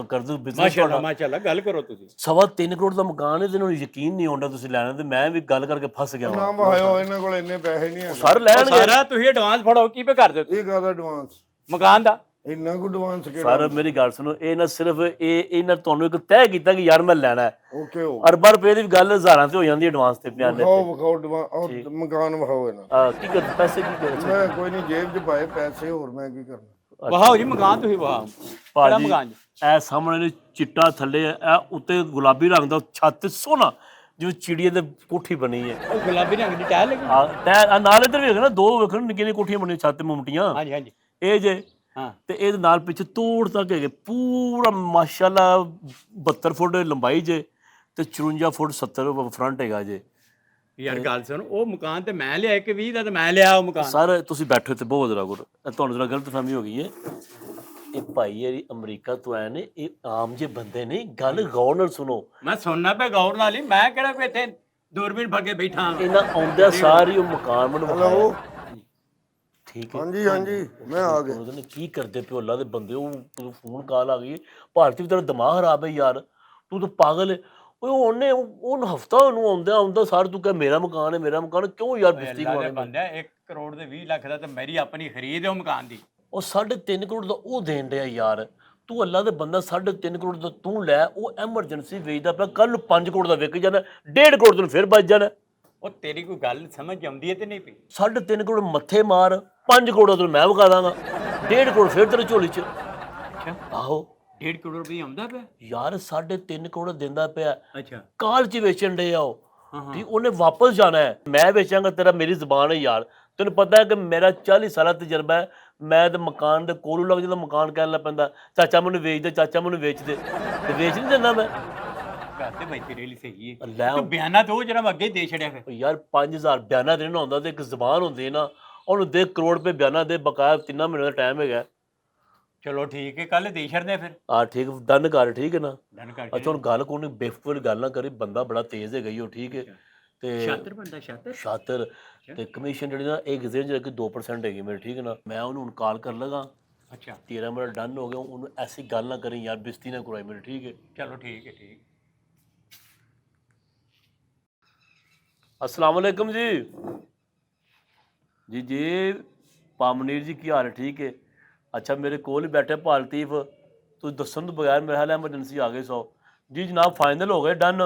ਕਰਦੇ ਬਿਜ਼ਨਸ ਮਾਸ਼ਾਅੱਲਾ ਮਾਸ਼ਾਅੱਲਾ, ਗੱਲ ਕਰੋ ਤੁਸੀਂ। 3.25 ਕਰੋੜ ਦਾ ਮਕਾਨ ਹੈ ਤੇ ਇਹਨਾਂ ਨੂੰ ਯਕੀਨ ਨਹੀਂ ਆਉਂਦਾ ਤੁਸੀਂ ਲੈਣਾ, ਤੇ ਮੈਂ ਵੀ ਗੱਲ ਕਰਕੇ ਫਸ ਗਿਆ ਨਾ ਵਾਂ। ਵਾਹਿਓ ਇਹਨਾਂ ਕੋਲ ਇੰਨੇ ਪੈਸੇ ਨਹੀਂ ਹੈ। ਸਰ ਲੈਣਗੇ ਸਾਰਾ ਤੁਸੀਂ ਐਡਵਾਂਸ ਫੜੋ, ਕੀ ਪੇ ਕਰ ਦਿਓ ਤੁਸੀਂ ਇਹ ਕਾਹਦਾ ਐਡਵਾਂਸ? ਮਕਾਨ ਦਾ? ਇੰਨਾ ਕੁ ਐਡਵਾਂਸ ਕਿਹੜਾ? ਸਰ ਮੇਰੀ ਗੱਲ ਸੁਣੋ, ਇਹ ਨਾ ਸਿਰਫ ਇਹਨਾਂ ਤੁਹਾਨੂੰ ਇੱਕ ਤੈਅ ਕੀਤਾ ਕਿ ਯਾਰ ਮੈਂ ਲੈਣਾ ਹੈ, ਓਕੇ ਹੋ ਅਰਬਾਂ ਰੁਪਏ ਦੀ ਵੀ ਗੱਲ ਹਜ਼ਾਰਾਂ ਤੇ ਹੋ ਜਾਂਦੀ ਐਡਵਾਂਸ ਤੇ ਬਿਆਨੇ ਵਿਖਾਓ ਮਕਾਨ ਵਿਖਾਓ ਇਹਨਾਂ। ਕੀ ਕਰਦੇ ਪੈਸੇ ਕੀ ਕਰਦੇ ਮੈਂ ਕੋਈ ਨਹੀਂ ਜੇਬ 'ਚ ਪਾਏ ਪੈਸੇ, ਹੋਰ ਮੈਂ ਕੀ ਕਰਨਾ? ਵਾਹੋ ਜੀ ਮਕਾਨ ਤੁਸੀਂ ਵਾਹ, ਕਿਹੜਾ ਮਕਾਨ ਜੀ? ਇਹ ਸਾਹਮਣੇ ਨੇ ਚਿੱਟਾ ਥੱਲੇ ਹੈ, ਇਹ ਉੱਤੇ ਗੁਲਾਬੀ ਰੰਗ ਦਾ ਛੱਤ ਸੋਹਣਾ, ਜਿਵੇਂ ਚਿੜੀਏ ਦੇ ਕੋਠੀ ਬਣੀ ਹੈ। ਉਹ ਗੁਲਾਬੀ ਰੰਗ ਦੀ ਟਾਇਲ ਲੱਗੀ? ਹਾਂ ਨਾਲ ਇੱਧਰ ਵੀ ਹੈਗਾ ਨਾ, ਦੋ ਵੇਖਣ ਨਿੱਕੀਆਂ ਨਿੱਕੀਆਂ ਕੋਠੀਆਂ ਬਣੀਆਂ ਛੱਤ ਤੇ ਮੁਮਟੀਆਂ, ਹਾਂਜੀ ਹਾਂਜੀ ਇਹ ਜੇ। ਹਾਂ ਤੇ ਇਹਦੇ ਨਾਲ ਪਿੱਛੇ ਤੋੜ ਤੱਕ ਹੈਗੇ ਪੂਰਾ ਮਾਸ਼ਾਅੱਲਾ 72 ਫੁੱਟ ਲੰਬਾਈ ਜੇ ਤੇ 54 ਫੁੱਟ 70 ਫਰੰਟ ਹੈਗਾ ਜੇ। ਯਾਰ ਗੱਲ ਸੁਣ, ਉਹ ਮਕਾਨ ਤੇ ਮੈਂ ਲਿਆ, 20 ਦਾ ਤੇ ਮੈਂ ਲਿਆ ਉਹ ਮਕਾਨ। ਸਰ ਤੁਸੀਂ ਬੈਠੋ ਤੇ ਬਹੁਤ ਜ਼ਰਾ ਗੁਰ, ਤੁਹਾਨੂੰ ਜ਼ਰਾ ਗਲਤਫਹਿਮੀ ਹੋ ਗਈ ਹੈ। ਇਹ ਭਾਈ ਯਾਰੀ ਅਮਰੀਕਾ ਤੋਂ ਆਏ ਨੇ, ਇਹ ਆਮ ਜੇ ਬੰਦੇ ਨਹੀਂ, ਗੱਲ ਗੌਰ ਨਾਲ ਸੁਣੋ। ਮੈਂ ਸੁਣਨਾ ਪਿਆ ਗੌਰ ਨਾਲ ਹੀ, ਮੈਂ ਕਿਹੜਾ ਕੋਈ ਇੱਥੇ ਦੂਰਬੀਨ ਫੜ ਬੈਠਾ ਹਾਂ। ਇਹਨਾਂ ਆਉਂਦਿਆਂ ਸਾਰੀ ਉਹ ਮਕਾਨ ਮੈਨੂੰ ਹੈਲੋ ਠੀਕ ਹੈ। ਹਾਂਜੀ ਹਾਂਜੀ ਮੈਂ ਆ ਗਿਆ। ਉਹਦੇ ਨੇ ਕੀ ਕਰਦੇ ਪਿਓ ਅੱਲਾ ਦੇ ਬੰਦੇ, ਉਹ ਫੋਨ ਕਾਲ ਆ ਗਈ, ਭਾਰਤੀ ਵੀ ਤੇਰਾ ਦਿਮਾਗ ਖਰਾਬ ਹੈ ਯਾਰ, ਤੂੰ ਤਾਂ ਪਾਗਲ ਹੈ। ਉਹਨੇ ਉਹਨੂੰ ਹਫਤਾ ਉਹਨੂੰ ਆਉਂਦਾ ਸਾਰ ਤੂੰ ਕਹੇ ਮੇਰਾ ਮਕਾਨ ਹੈ ਮੇਰਾ ਮਕਾਨ, ਕਿਉਂ ਯਾਰ ਬਿਸਤੀ ਅੱਲਾ ਦੇ ਕਰਵਾਉਣਾ? ਬੰਦਿਆ 1 ਕਰੋੜ ਦੇ 20 ਲੱਖ ਦਾ ਤੇ ਮੇਰੀ ਆਪਣੀ ਖਰੀਦ ਹੈ ਉਹ ਮਕਾਨ ਦੀ। ਉਹ 3.5 ਕਰੋੜ ਦਾ ਉਹ ਦੇਣ ਰਿਹਾ ਯਾਰ, ਤੂੰ ਅੱਲਾ ਦੇ ਬੰਦਾ 3.5 ਕਰੋੜ ਦਾ ਤੂੰ ਲੈ, ਉਹ ਐਮਰਜੈਂਸੀ ਵੇਚਦਾ ਪਿਆ, ਕੱਲ ਨੂੰ 5 ਕਰੋੜ ਦਾ ਵਿਕ ਜਾਣਾ, 1.5 ਕਰੋੜ ਤੈਨੂੰ ਫਿਰ ਬਚ ਜਾਣਾ। ਉਹ ਤੇਰੀ ਕੋਈ ਗੱਲ ਸਮਝ ਆਉਂਦੀ ਹੈ ਤੇ ਨਹੀਂ ਪਈ? 3.5 ਕਰੋੜ ਮੱਥੇ ਮਾਰ, 5 ਕਰੋੜ ਤੈਨੂੰ ਮੈਂ ਵਿਖਾ ਦਾਂਗਾ, 1.5 ਕਰੋੜ ਫਿਰ ਤੇਰੇ ਝੋਲੀ 'ਚ। ਅੱਛਾ ਆਹੋ 1.5 ਕਰੋੜ ਰੁਪਏ ਆਉਂਦਾ ਪਿਆ? ਯਾਰ 3.5 ਕਰੋੜ ਦਿੰਦਾ ਪਿਆ, ਅੱਛਾ ਕਾਲ 'ਚ ਵੇਚਣ ਡੇ ਆ ਉਹ। ਹਾਂ ਠੀਕ, ਉਹਨੇ ਵਾਪਸ ਜਾਣਾ ਹੈ, ਮੈਂ ਵੇਚਾਂਗਾ, ਤੇਰਾ ਮੇਰੀ ਜ਼ਬਾਨ ਹੈ ਯਾਰ। ਤੈਨੂੰ ਪਤਾ ਹੈ ਕਿ ਮੇਰਾ 40 ਸਾਲਾ ਤਜਰਬਾ ਹੈ, ਮੈਂ ਤੇ ਮਕਾਨ ਦੇ ਕੋਲੋਂ ਲੱਗ ਜਾਂਦਾ ਮਕਾਨ ਕਹਿਣ ਲੱਗ ਪੈਂਦਾ ਚਾਚਾ ਮੈਨੂੰ ਵੇਚ ਦੇ, ਚਾਚਾ ਮੈਨੂੰ ਵੇਚ ਦੇ, ਤੇ ਵੇਚ ਨਹੀਂ ਦਿੰਦਾ ਮੈਂ। ਗੱਲ ਤੇ ਬਾਈ ਤੇਰੇ ਲਈ ਸਹੀ ਹੈ, ਲੈ ਤੂੰ ਬਿਆਨਾ ਤੋਂ ਜਿਹੜਾ ਅੱਗੇ ਦੇ ਛੜਿਆ ਫਿਰ। ਉਹ ਯਾਰ 5000 ਬਿਆਨਾ ਦੇਣਾ ਹੁੰਦਾ ਤੇ ਇੱਕ ਜ਼ਬਾਨ ਹੁੰਦੀ ਹੈ ਨਾ, ਉਹਨੂੰ ਦੇ ਕਰੋੜ ਰੁਪਏ ਬਿਆਨਾ ਦੇ, ਬਕਾਇਆ 3 ਮਹੀਨੇ ਦਾ ਟਾਈਮ ਹੈਗਾ। ਚਲੋ ਠੀਕ ਹੈ, ਕੱਲ ਦੇ ਛੜਦੇ ਫਿਰ। ਆ ਠੀਕ ਡਨ ਕਰ, ਠੀਕ ਹੈ ਨਾ? ਡਨ ਕਰ। ਅੱਛਾ ਹੁਣ ਗੱਲ ਕੋਈ ਨਹੀਂ, ਬੇਫੁਲ ਗੱਲ ਨਾ ਕਰੀ, ਬੰਦਾ ਬੜਾ ਤੇਜ਼ ਹੈਗਾ ਹੀ ਉਹ, ਠੀਕ ਹੈ? ਤੇ ਸ਼ਾਤਰ ਬੰਦਾ, ਸ਼ਾਤਰ ਸ਼ਾਤਰ। ਤੇ ਕਮਿਸ਼ਨ ਜਿਹੜੀ ਨਾ ਇਹ ਕਿਸੇ ਜਿਹੜੀ 2% ਹੈਗੀ ਮੇਰੇ, ਠੀਕ ਹੈ ਨਾ? ਮੈਂ ਉਹਨੂੰ ਹੁਣ ਕਾਲ ਕਰ ਲਗਾ, ਅੱਛਾ ਤੇਰਾ ਮੇਰਾ ਡਨ ਹੋ ਗਿਆ, ਉਹਨੂੰ ਐਸੀ ਗੱਲ ਨਾ ਕਰੀ ਯਾਰ, ਬਿਸਤੀ ਨਾ ਕਰਾਈ ਮੇਰੇ, ਠੀਕ ਹੈ? ਚਲੋ ਠੀਕ ਹੈ ਠੀਕ। अस्सलाम वालेकुम जी। जी जी पामनीर जी की हाल है? ठीक है। अच्छा मेरे कोल ही बैठे पालतीफ, तुम दसन तो बगैर मेरे हाल एमरजेंसी आ गई 100 जी जनाब, फाइनल हो गए डन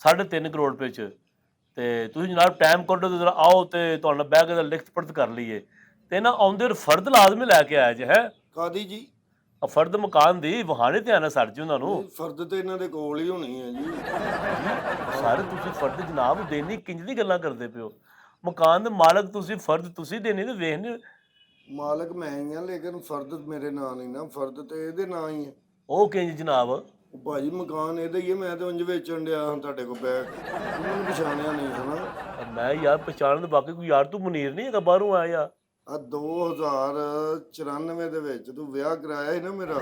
3.5 करोड़ रुपये च। ते तुसीं जनाब टाइम कड्ढो ते जरा आओ ते तुहाडे नाल बैठ के लिखत पढ़त कर लईए। ते ना आउंदे फर्द लाजमी लैके आया जे है ਕਾਦੀ ਜੀ? फर्द मकान दी वहाने ते आना सर जी उन्हां नूं। ਫਰਦ ਤੇ ਇਹਨਾਂ ਦੇ ਕੋਲ ਹੀ ਹੋਣੀ ਹੈ ਜੀ। ਸਾਰੇ ਤੁਸੀਂ ਫਰਦ ਜਨਾਬ ਦੇਣੀ, ਕਿੰਜ ਦੀ ਗੱਲਾਂ ਕਰਦੇ ਪਿਓ? ਮਕਾਨ ਦੇ ਮਾਲਕ ਤੁਸੀਂ, ਫਰਦ ਤੁਸੀਂ ਦੇਣੀ ਤੇ ਵੇਖਣੀ। ਮਾਲਕ ਮੈਂ ਹੀ ਆ, ਲੇਕਿਨ ਫਰਦ ਮੇਰੇ ਨਾਂ ਨਹੀਂ ਨਾ, ਫਰਦ ਤੇ ਇਹਦੇ ਨਾਂ ਹੀ ਹੈ। ਉਹ ਕਿੰਜ ਜਨਾਬ? ਉਹ ਭਾਜੀ ਮਕਾਨ ਇਹਦਾ ਹੀ ਹੈ, ਮੈਂ ਤੇ ਉਂਝ ਵੇਚਣ ਡਿਆ ਹਾਂ ਤੁਹਾਡੇ ਕੋਲ ਬੈਗ, ਮੈਨੂੰ ਪਛਾਣਿਆ ਨਹੀਂ ਹਨਾ? ਮੈਂ ਯਾਰ ਪਛਾਣਨ ਦੇ ਬਾਕੀ ਕੋਈ ਯਾਰ, ਤੂੰ ਮਨੀਰ ਨਹੀਂ ਹੈਗਾ ਬਾਹਰੋਂ ਆਇਆ? ਆ 2094 ਦੇ ਵਿੱਚ ਤੂੰ ਵਿਆਹ ਕਰਾਇਆ ਸੀ ਨਾ ਮੇਰਾ?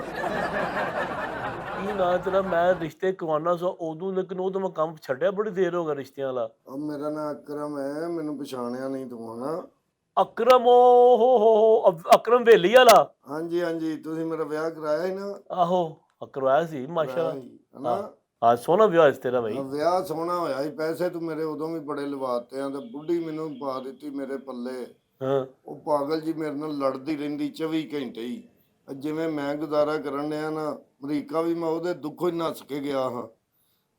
ਕੀ ਨਾਂ ਤੇਰਾ? ਮੈਂ ਰਿਸ਼ਤੇ ਕਰਵਾਉਣਾ ਸੀ ਉਦੋਂ, ਲੇਕਿਨ ਉਹ ਤਾਂ ਮੈਂ ਕੰਮ ਛੱਡਿਆ, ਬੜੀ ਦੇਰ ਹੋ ਗਿਆ ਰਿਸ਼ਤਿਆਂ ਵਾਲਾ। ਆ ਮੇਰਾ ਨਾਂ ਅਕਰਮ ਹੈ, ਮੈਨੂੰ ਪਛਾਣਿਆ ਨਹੀਂ ਤੂੰ ਹਨਾ? ਅਕਰਮ? ਹੋ ਅਕਰਮ ਵੇਲੀ ਵਾਲਾ? ਹਾਂਜੀ ਹਾਂਜੀ, ਤੁਸੀਂ ਮੇਰਾ ਵਿਆਹ ਕਰਾਇਆ ਸੀ ਨਾ? ਆਹੋ ਕਰਵਾਇਆ ਸੀ ਮਾਸ਼ਾਅੱਲਾ। ਹਨਾ? ਹਾਂ ਸੋਹਣਾ ਵਿਆਹ ਸੀ ਤੇਰਾ ਬਾਈ। ਵਿਆਹ ਸੋਹਣਾ ਹੋਇਆ ਸੀ, ਪੈਸੇ ਤੂੰ ਮੇਰੇ ਉਦੋਂ ਵੀ ਬੜੇ ਲਵਾਤੇ ਆ, ਤੇ ਬੁੱਢੀ ਮੈਨੂੰ ਪਾ ਦਿੱਤੀ ਮੇਰੇ ਪੱਲੇ। ਹਾਂ ਉਹ ਪਾਗਲ ਜੀ ਮੇਰੇ ਨਾਲ ਲੜਦੀ ਰਹਿੰਦੀ 24 ਘੰਟੇ ਹੀ। ਜਿਵੇਂ ਮੈਂ ਗੁਜ਼ਾਰਾ ਕਰਨ ਡਿਆ ਨਾ, ਅਮਰੀਕਾ ਵੀ ਮੈਂ ਉਹਦੇ ਦੁੱਖੋਂ ਹੀ ਨੱਸ ਕੇ ਗਿਆ ਹਾਂ।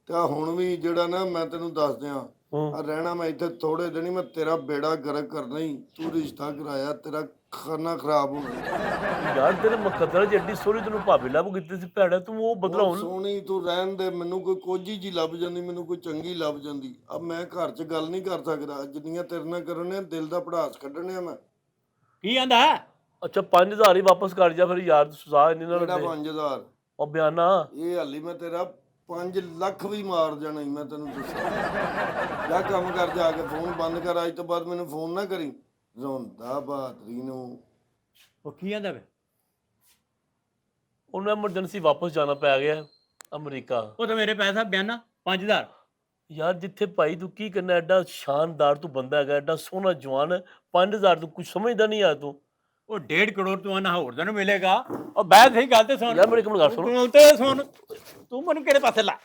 ਤੇ ਆਹ ਹੁਣ ਵੀ ਜਿਹੜਾ ਨਾ, ਮੈਂ ਤੈਨੂੰ ਦੱਸ ਦਿਆਂ, ਆ ਰਹਿਣਾ ਮੈਂ ਇੱਥੇ ਥੋੜੇ ਦਿਨ ਹੀ, ਮੈਂ ਤੇਰਾ ਬੇੜਾ ਗਰਕ ਕਰਨਾ ਹੀ। ਤੂੰ ਰਿਸ਼ਤਾ ਕਰਾਇਆ, ਤੇਰਾ ਖਾਨਾ ਖਰਾਬ ਹੋਣਾ। ਯਾਰ ਤੇਰੇ ਮੁਕੱਦਰ ਜੱਡੀ ਸੋਹਣੀ ਤੈਨੂੰ ਭਾਬੀ ਲੱਭ ਕੀਤੀ ਸੀ ਭੈੜਾ, ਤੂੰ ਉਹ ਬਦਲਾਉਣ। ਸੋਹਣੀ ਤੂੰ ਰਹਿਣ ਦੇ, ਮੈਨੂੰ ਕੋਈ ਕੋਝੀ ਜੀ ਲੱਭ ਜਾਂਦੀ, ਮੈਨੂੰ ਕੋਈ ਚੰਗੀ ਲੱਭ ਜਾਂਦੀ। ਅਬ ਮੈਂ ਘਰ 'ਚ ਗੱਲ ਨਹੀਂ ਕਰ ਸਕਦਾ, ਜਿੰਨੀਆਂ ਤੇਰੇ ਨਾਲ ਕਰਨ ਡਿਆ, ਦਿਲ ਦਾ ਭੜਾਸ ਕੱਢਣ ਡਿਆ ਮੈਂ। ਕੀ ਆਂਦਾ? ਅੱਛਾ 5000 ਹੀ ਵਾਪਸ ਕਰ ਜਾ ਫਿਰ ਯਾਰ, ਸੁਝਾ ਇੰਨੇ ਨਾਲ ਕਿਹੜਾ ਦੇ। 5000? ਉਹ ਬਿਆਨਾ ਇਹ ਹਾਲੀ ਮੈਂ ਤੇਰਾ 5 ਲੱਖ ਵੀ ਮਾਰ ਜਾਣਾ ਈ, ਮੈਂ ਤੈਨੂੰ ਦੱਸਾਂ। ਜਾ ਕੰਮ ਕਰ, ਜਾ ਕੇ ਫੋਨ ਬੰਦ ਕਰ, ਅੱਜ ਤੋਂ ਬਾਅਦ ਮੈਨੂੰ ਫੋਨ ਨਾ ਕਰੀ। ਰੋਂਦਾ ਬਹਾਦਰੀ ਨੂੰ। ਉਹ ਕੀ ਆਂਦਾ ਵੇ? ਉਹਨੂੰ ਐਮਰਜੈਂਸੀ ਵਾਪਸ ਜਾਣਾ ਪੈ ਗਿਆ ਅਮਰੀਕਾ। ਉਹ ਤਾਂ ਮੇਰੇ ਪੈਸਾ ਬਿਆਨਾ 5000। ਯਾਰ ਜਿੱਥੇ ਭਾਈ ਤੂੰ ਕੀ ਕਰਨਾ, ਐਡਾ ਸ਼ਾਨਦਾਰ ਤੂੰ ਬੰਦਾ ਹੈਗਾ, ਐਡਾ ਸੋਹਣਾ ਜਵਾਨ, 5000 ਤੂੰ ਕੁਝ ਸਮਝਦਾ ਨਹੀਂ ਆ ਤੂੰ। ਉਹ 1.5 ਕਰੋੜ ਤੂੰ ਆਨਾ ਹੋਰ ਤੈਨੂੰ ਮਿਲੇਗਾ। ਉਹ ਬਹਿ ਸਹੀ ਗੱਲ ਤੇ ਸੁਣ। ਯਾਰ ਮੇਰੀ ਇੱਕ ਗੱਲ ਸੁਣ। ਤੂੰ ਤੇ ਸੁਣ, ਤੂੰ ਮੈਨੂੰ ਕਿਹੜੇ ਪਾਸੇ ਲਾ।